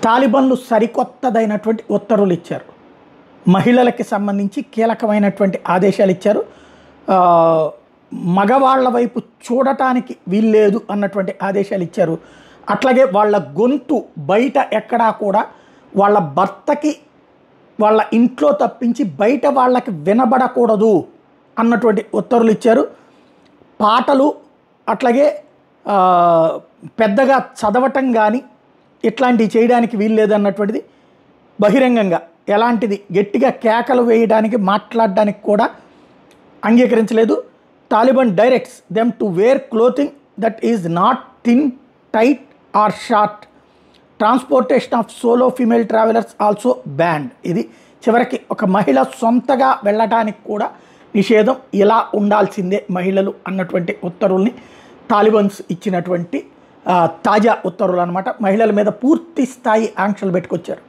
తాలిబాన్లు సరికొత్తదైనటువంటి ఉత్తర్వులు ఇచ్చారు. మహిళలకి సంబంధించి కీలకమైనటువంటి ఆదేశాలు ఇచ్చారు. మగవాళ్ల వైపు చూడటానికి వీల్లేదు అన్నటువంటి ఆదేశాలు ఇచ్చారు. అట్లాగే వాళ్ళ గొంతు బయట ఎక్కడా కూడా వాళ్ళ భర్తకి వాళ్ళ ఇంట్లో తప్పించి బయట వాళ్ళకి వినబడకూడదు అన్నటువంటి ఉత్తర్వులు ఇచ్చారు. పాటలు అట్లాగే పెద్దగా చదవటం కానీ ఇట్లాంటివి చేయడానికి వీల్లేదు అన్నటువంటిది బహిరంగంగా ఎలాంటిది గట్టిగా కేకలు వేయడానికి మాట్లాడడానికి కూడా అంగీకరించలేదు. Taliban directs them to wear clothing that is not thin, tight or short. Transportation of solo female travellers also banned. ఇది చివరికి ఒక మహిళ సొంతగా వెళ్ళటానికి కూడా నిషేధం, ఇలా ఉండాల్సిందే మహిళలు అన్నటువంటి ఉత్తర్వుల్ని తాలిబాన్స్ ఇచ్చినటువంటి తాజా ఉత్తర్వులు అన్నమాట. మహిళల మీద పూర్తి స్థాయి ఆంక్షలు పెట్టుకొచ్చారు.